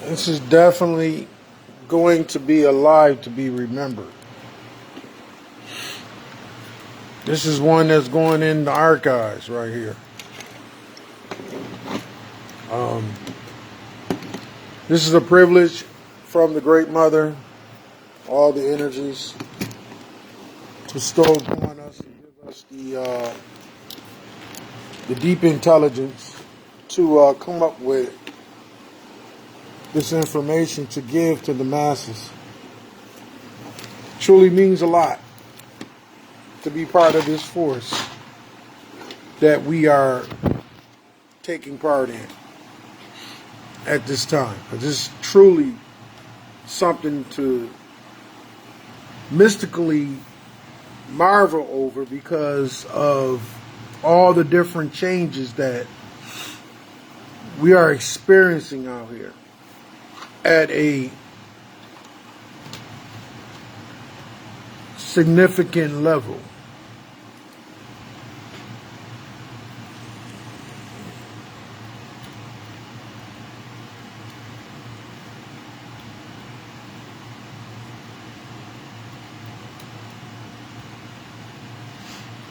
This is definitely going to be alive to be remembered. This is one that's going in the archives right here. This is a privilege from the Great Mother, all the energies bestowed upon us and give us the deep intelligence to come up with this information to give to the masses. Truly means a lot to be part of this force that we are taking part in at this time. Because it's truly something to mystically marvel over because of all the different changes that we are experiencing out here at a significant level.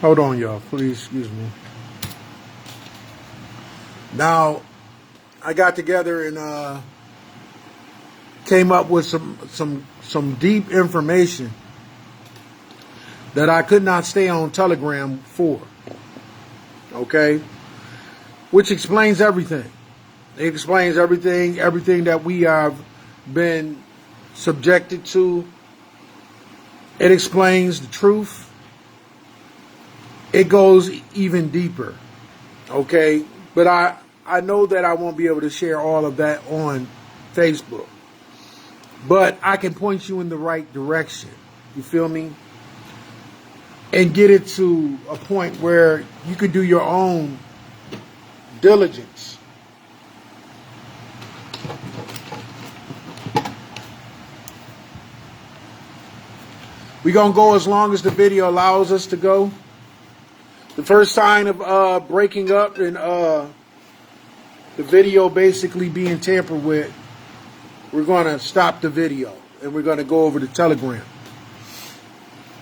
Hold on, y'all. Please excuse me. Now, I got together and came up with some deep information that I could not stay on Telegram for. Okay? Which explains everything. It explains everything that we have been subjected to. It explains the truth. It goes even deeper. Okay? But I know that I won't be able to share all of that on Facebook. But I can point you in the right direction. You feel me? And get it to a point where you can do your own diligence. We're going to go as long as the video allows us to go. The first sign of breaking up and the video basically being tampered with, we're going to stop the video and we're going to go over to Telegram.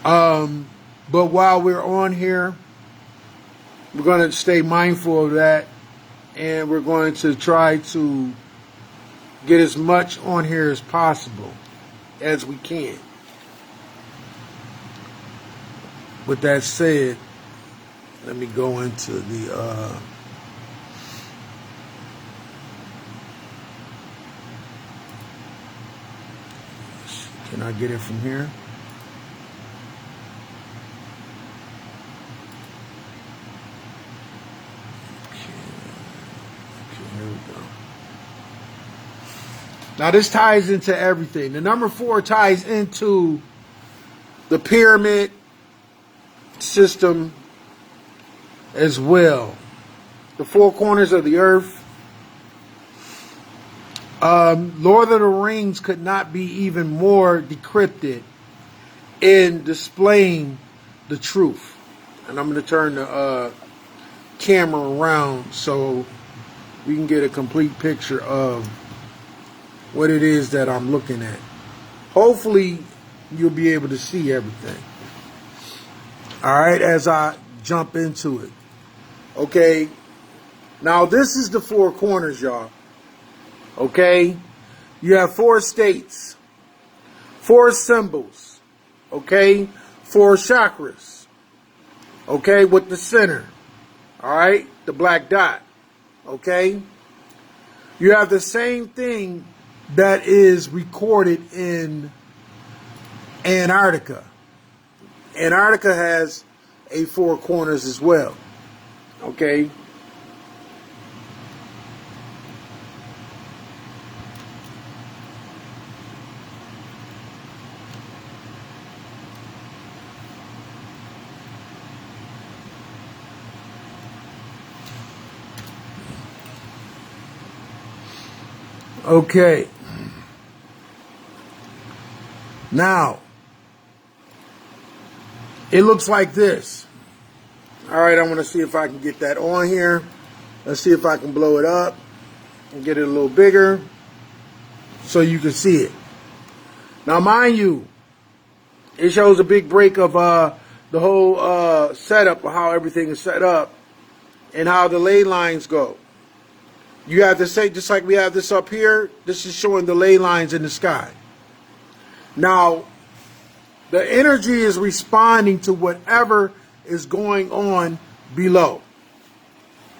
But while we're on here, we're going to stay mindful of that, and we're going to try to get as much on here as possible as we can. With that said, let me go into the can I get it from here? Okay, here we go. Now this ties into everything. The number 4 ties into the pyramid system as well. The 4 corners of the earth. Lord of the Rings could not be even more decrypted in displaying the truth. And I'm going to turn the camera around so we can get a complete picture of what it is that I'm looking at. Hopefully you'll be able to see everything. All right, as I jump into it. Okay, now this is the 4 corners, y'all. Okay, you have 4 states, 4 symbols, okay, 4 chakras, okay, with the center, all right, the black dot, okay. You have the same thing that is recorded in Antarctica. Antarctica has a 4 corners as well, okay. Okay. Now, it looks like this. All right, I'm going to see if I can get that on here. Let's see if I can blow it up and get it a little bigger. so you can see it. Now, mind you, it shows a big break of the whole setup of how everything is set up and how the ley lines go. You have to say, just like we have this up here, this is showing the ley lines in the sky. Now, the energy is responding to whatever is going on below.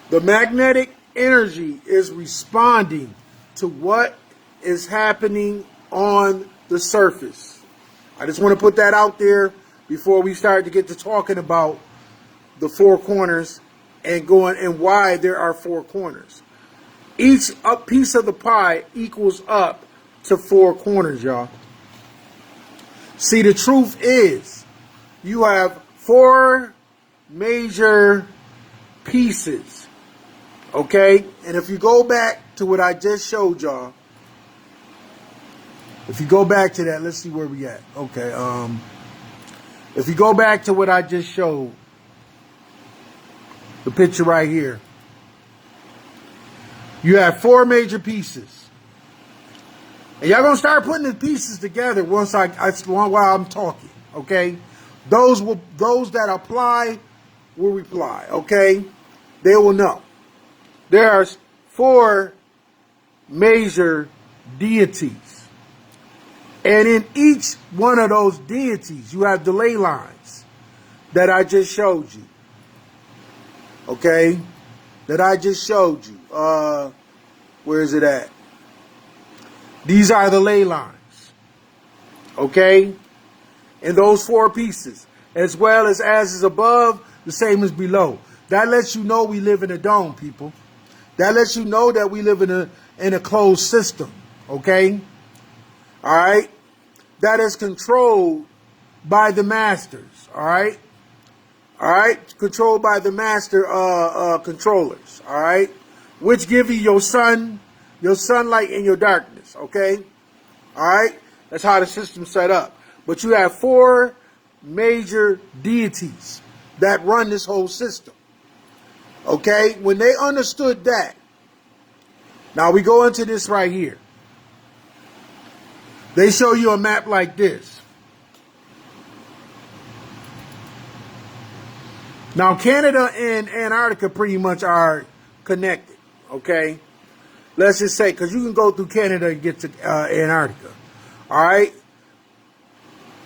The magnetic energy is responding to what is happening on the surface. I just want to put that out there before we start to get to talking about the four corners and going and why there are four corners. Each piece of the pie equals up to four corners, y'all. See, the truth is, you have four major pieces, okay? And if you go back to what I just showed y'all, if you go back to that, let's see where we at. Okay, if you go back to what I just showed, the picture right here, you have four major pieces. And y'all gonna start putting the pieces together once while I'm talking, okay? Those that apply will reply, okay? They will know. There are four major deities. And in each one of those deities, you have the ley lines that I just showed you. Okay? That I just showed you. Where is it at? These are the ley lines. Okay? And those four pieces. As well as is above, the same as below. That lets you know we live in a dome, people. That lets you know that we live in a closed system. Okay? Alright? That is controlled by the masters. Alright? Alright? Controlled by the master controllers. Alright? Which give you your sunlight and your darkness. Okay? Alright? That's how the system's set up. But you have four major deities that run this whole system. Okay? When they understood that, now we go into this right here. They show you a map like this. Now, Canada and Antarctica pretty much are connected, okay? Let's just say, because you can go through Canada and get to Antarctica, all right?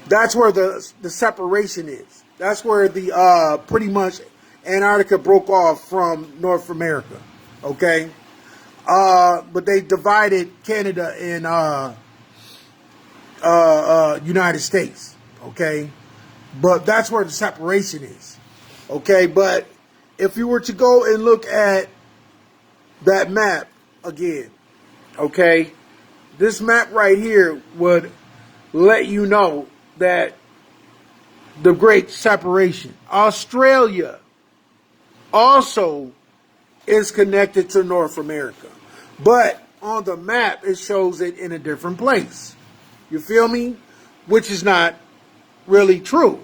That's where the separation is. That's where the pretty much Antarctica broke off from North America, okay? But they divided Canada and United States, okay? But that's where the separation is, okay? But if you were to go and look at that map again, okay, this map right here would let you know that the great separation. Australia also is connected to North America, but on the map it shows it in a different place. You feel me? Which is not really true.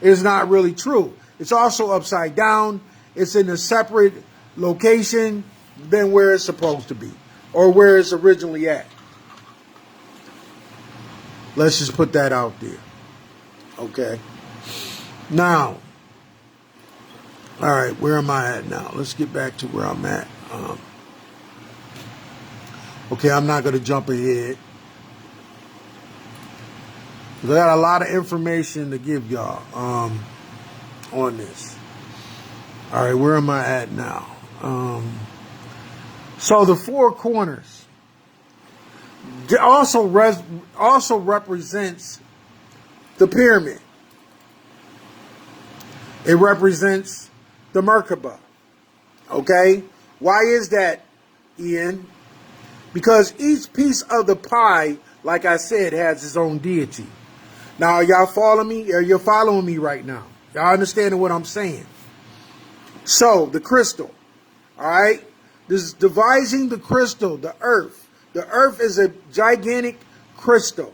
It's not really true. It's also upside down. It's in a separate location than where it's supposed to be or where it's originally at. Let's just put that out there. Okay. Now, all right, where am I at now? Let's get back to where I'm at. Okay, I'm not going to jump ahead. I got a lot of information to give y'all on this. All right, where am I at now? So the four corners also represents the pyramid. It represents the Merkaba. Okay? Why is that, Ian? Because each piece of the pie, like I said, has its own deity. Now, are y'all following me? Are you following me right now? Y'all understanding what I'm saying? So, the crystal. Alright? This is devising the crystal, the earth. The earth is a gigantic crystal,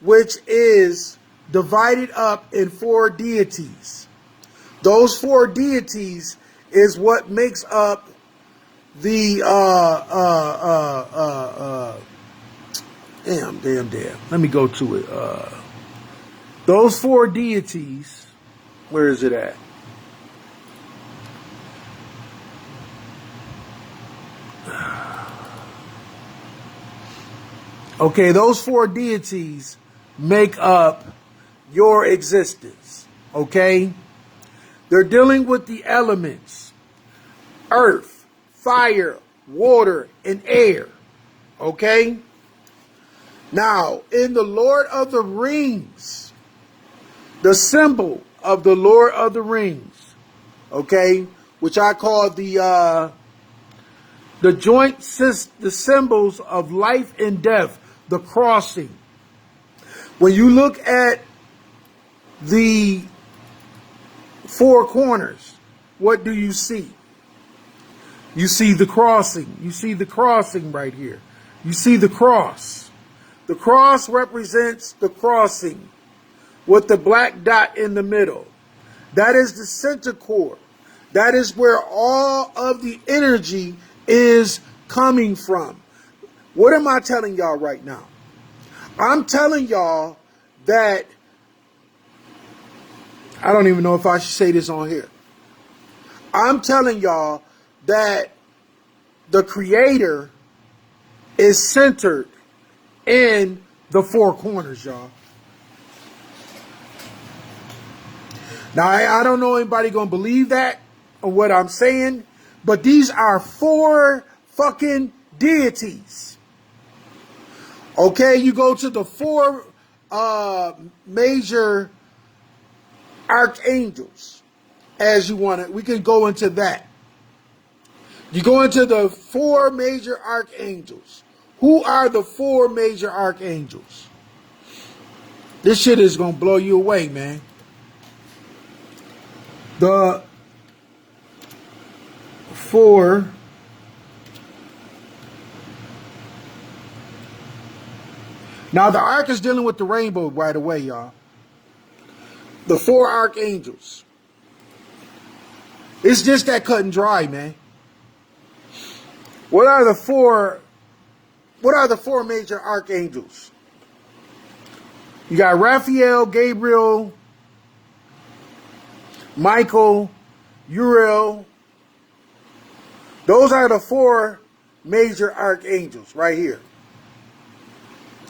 which is divided up in four deities. Those four deities is what makes up the Damn. Let me go to it. Those four deities, where is it at? Okay, those four deities make up your existence. Okay? They're dealing with the elements: earth, fire, water, and air. Okay? Now, in the Lord of the Rings, the symbol of the Lord of the Rings, okay, which I call the the symbols of life and death, the crossing. When you look at the four corners, what do you see? You see the crossing. You see the crossing right here. You see the cross. The cross represents the crossing with the black dot in the middle. That is the center core. That is where all of the energy is coming from. What am I telling y'all right now? I'm telling y'all that, I don't even know if I should say this on here. I'm telling y'all that the Creator is centered in the four corners, y'all. Now, I don't know anybody gonna believe that or what I'm saying, but these are four fucking deities. Okay, you go to the four major archangels as you want it. We can go into that. You go into the four major archangels. Who are the four major archangels? This shit is gonna blow you away, man. The four now the ark is dealing with the rainbow right away, y'all. The four archangels. It's just that cut and dry, man. What are the four major archangels? You got Raphael, Gabriel, Michael, Uriel. Those are the four major archangels right here.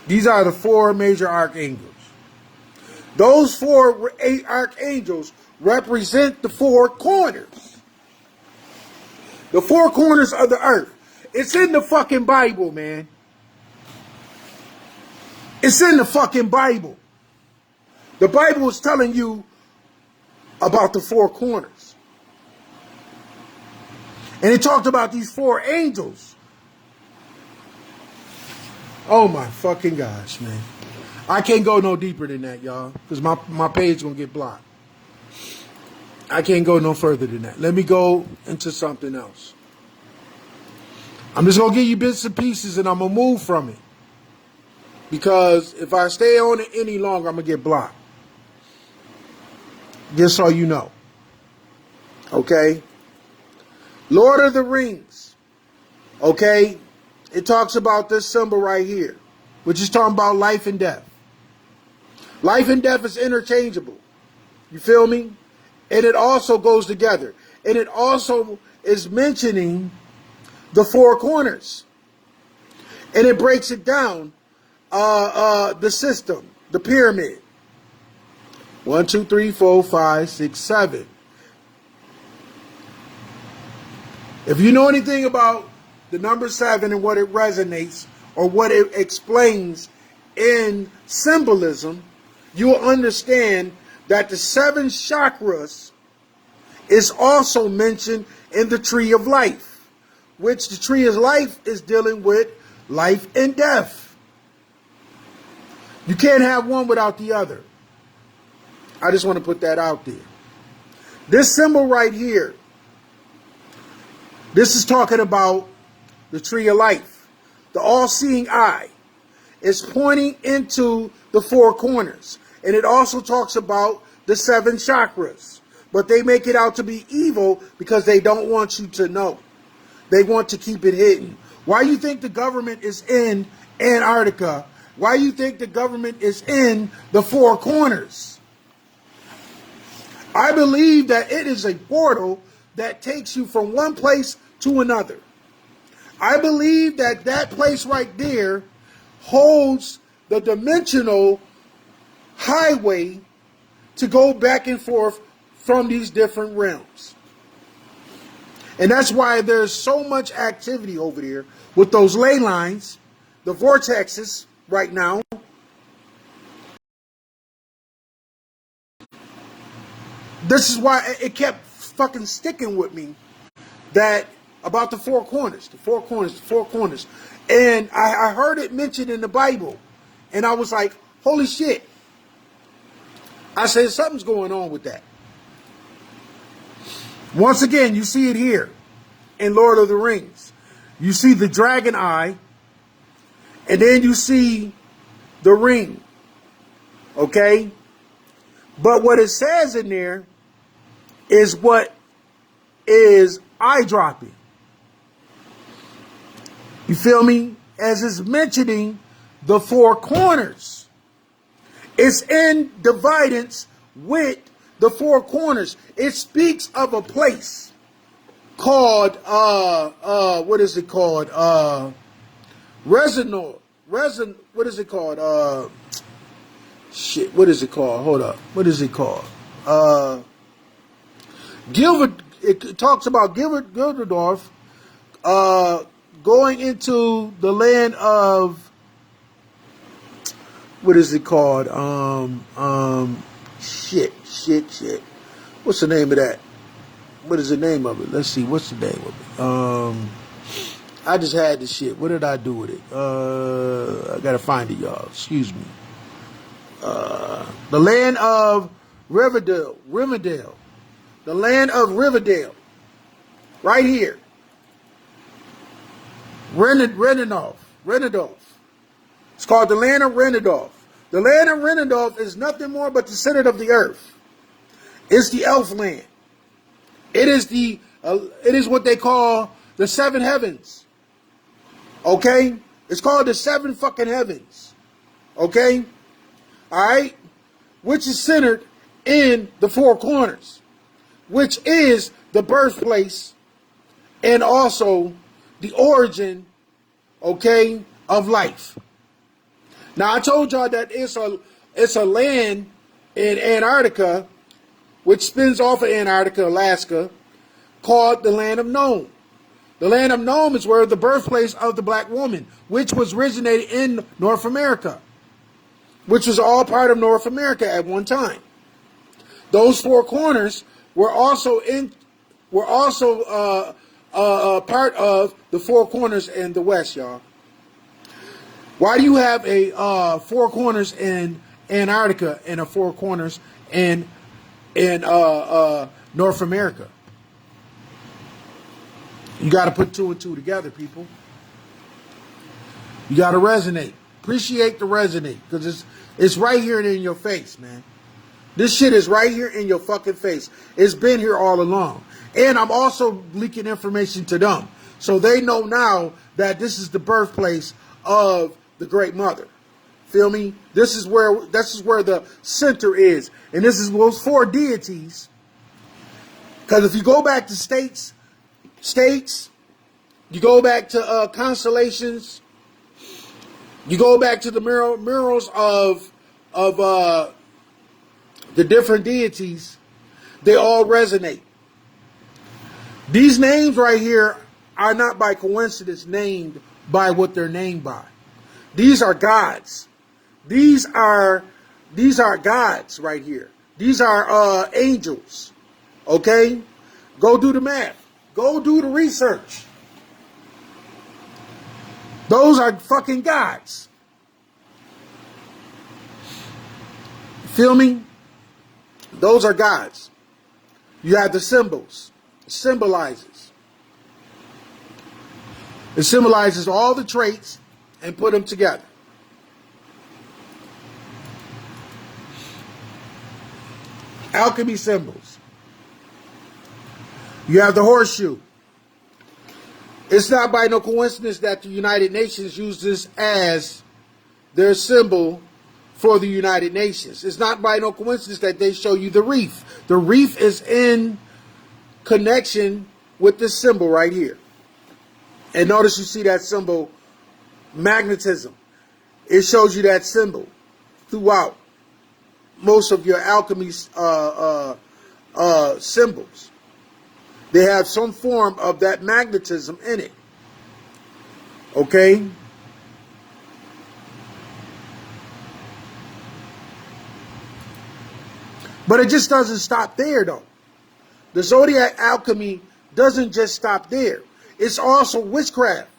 These are the four major archangels. Those four archangels represent the four corners. The four corners of the earth. It's in the fucking Bible, man. It's in the fucking Bible. The Bible is telling you about the four corners. And it talked about these four angels. Oh my fucking gosh, man. I can't go no deeper than that, y'all, because my page gonna get blocked. I can't go no further than that. Let me go into something else. I'm just gonna give you bits and pieces and I'm gonna move from it. Because if I stay on it any longer, I'm gonna get blocked. Just so you know. Okay? Lord of the Rings. Okay? It talks about this symbol right here, which is talking about life and death. Life and death is interchangeable. You feel me? And it also goes together. And it also is mentioning the four corners. And it breaks it down, the system, the pyramid. 1, 2, 3, 4, 5, 6, 7. If you know anything about the number 7 and what it resonates or what it explains in symbolism, you will understand that the 7 chakras is also mentioned in the tree of life, which the tree of life is dealing with life and death. You can't have one without the other. I just want to put that out there. This symbol right here, this is talking about the tree of life. The all-seeing eye is pointing into the four corners. And it also talks about the 7 chakras. But they make it out to be evil because they don't want you to know. They want to keep it hidden. Why do you think the government is in Antarctica Why you think the government is in the four corners? I believe that it is a portal that takes you from one place to another. I believe that that place right there holds the dimensional highway to go back and forth from these different realms. And that's why there's so much activity over there with those ley lines, the vortexes right now. This is why it kept fucking sticking with me that about the four corners, the four corners, the four corners. And I heard it mentioned in the Bible. And I was like, holy shit. I said, something's going on with that. Once again, you see it here in Lord of the Rings. You see the dragon eye, and then you see the ring. Okay? But what it says in there is what is eye-dropping. You feel me? As it's mentioning the four corners. It's in dividance with the four corners. It speaks of a place called what is it called? Resinor. What is it called? Shit, what is it called? Hold up. What is it called? Gilbert, it talks about Gilderdorf going into the land of, what is it called? Shit. What's the name of that? What is the name of it? Let's see. What's the name of it? I just had the shit. What did I do with it? I gotta find it, y'all. Excuse me. The land of Riverdale. The land of Riverdale. Right here. Renendorf. It's called the land of Renendorf. The land of Renendorf is nothing more but the center of the earth. It's the elf land. It is what they call the seven heavens. Okay? It's called the seven fucking heavens. Okay? Alright? Which is centered in the four corners. Which is the birthplace and also the origin, okay, of life. Now I told y'all that it's a land in Antarctica, which spins off of Antarctica, Alaska, called the land of Nome. The land of Nome is where the birthplace of the black woman, which was originated in North America, which was all part of North America at one time. Those four corners were also part of the four corners in the West, y'all. Why do you have a four corners in Antarctica and a four corners in North America? You got to put two and two together, people. You got to resonate. Appreciate the resonate, because it's right here and in your face, man. This shit is right here in your fucking face. It's been here all along. And I'm also leaking information to them, so they know now that this is the birthplace of the Great Mother. Feel me? This is where the center is. And this is those four deities. Because if you go back to states, you go back to constellations, you go back to the murals of the different deities, they all resonate. These names right here are not by coincidence named by what they're named by. These are gods. These are gods right here. These are angels. Okay? Go do the math. Go do the research. Those are fucking gods. Feel me? Those are gods. You have the symbols. It symbolizes. It symbolizes all the traits and put them together. Alchemy symbols. You have the horseshoe. It's not by no coincidence that the United Nations use this as their symbol for the United Nations. It's not by no coincidence that they show you the reef. The reef is in connection with this symbol right here. And notice you see that symbol, magnetism. It shows you that symbol throughout most of your alchemy symbols. They have some form of that magnetism in it. Okay? But it just doesn't stop there, though. The zodiac alchemy doesn't just stop there. It's also witchcraft.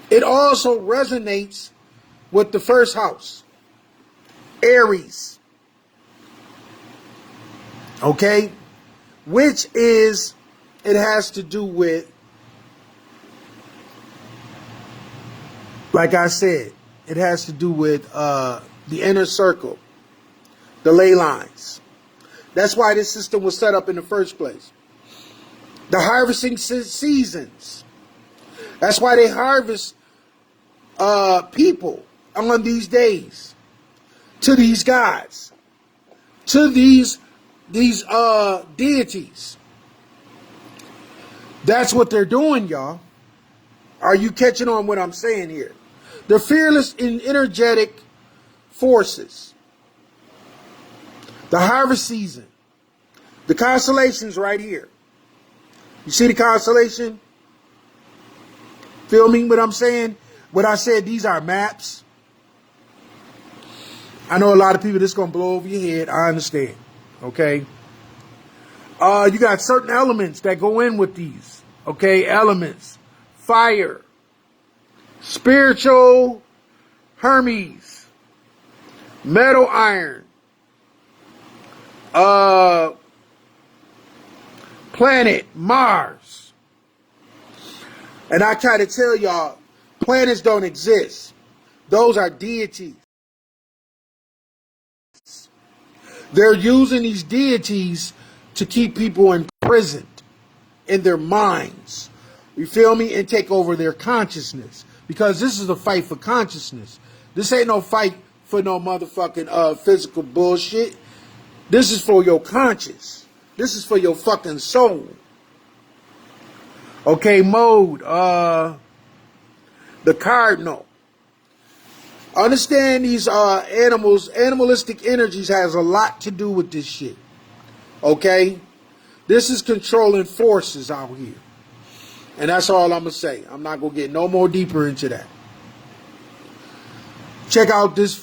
It also resonates with the first house, Aries. Okay? Which is, it has to do with, like I said, it has to do with the inner circle, the ley lines. That's why this system was set up in the first place. The harvesting seasons. That's why they harvest people on these days to these gods, to these deities. That's what they're doing, y'all. Are you catching on what I'm saying here? The fearless and energetic forces. The harvest season. The constellations right here. You see the constellation? Feel me what I'm saying? What I said, these are maps. I know a lot of people, this is going to blow over your head. I understand. Okay? You got certain elements that go in with these. Okay? Elements. Fire. Spiritual Hermes. Metal iron. Planet Mars. And I try to tell y'all, planets don't exist. Those are deities. They're using these deities to keep people imprisoned in their minds. You feel me? And take over their consciousness. Because this is a fight for consciousness. This ain't no fight for no motherfucking physical bullshit. This is for your conscience. This is for your fucking soul. Okay, mode. The cardinal. Understand these animalistic energies has a lot to do with this shit. Okay? This is controlling forces out here. And that's all I'm going to say. I'm not going to get no more deeper into that. Check out this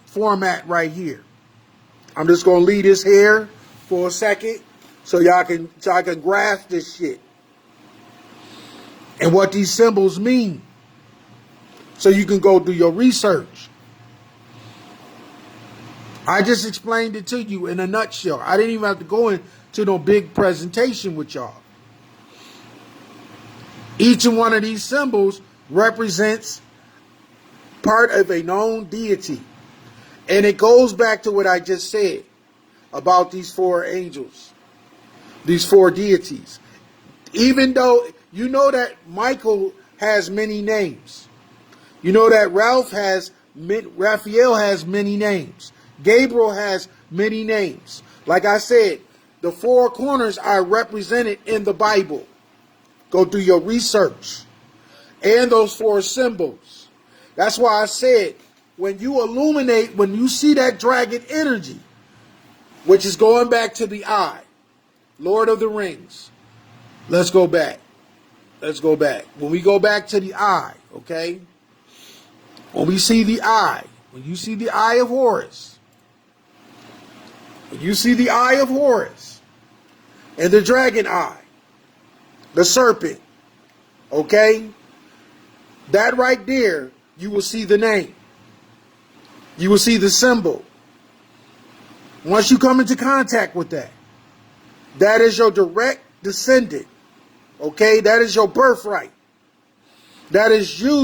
format right here. I'm just going to leave this here for a second so y'all can grasp this shit and what these symbols mean. So you can go do your research. I just explained it to you in a nutshell. I didn't even have to go into no big presentation with y'all. Each and one of these symbols represents part of a known deity. And it goes back to what I just said about these four angels, these four deities. Even though you know that Michael has many names. You know that Raphael has many names. Gabriel has many names. Like I said, the four corners are represented in the Bible. Go do your research. And those four symbols. That's why I said, when you illuminate, when you see that dragon energy, which is going back to the eye, Lord of the Rings. Let's go back. Let's go back. When we go back to the eye, okay? When we see the eye, when you see the eye of Horus, when you see the eye of Horus, and the dragon eye, the serpent, okay? That right there, you will see the name. You will see the symbol. Once you come into contact with that, that is your direct descendant. Okay? That is your birthright. That is you.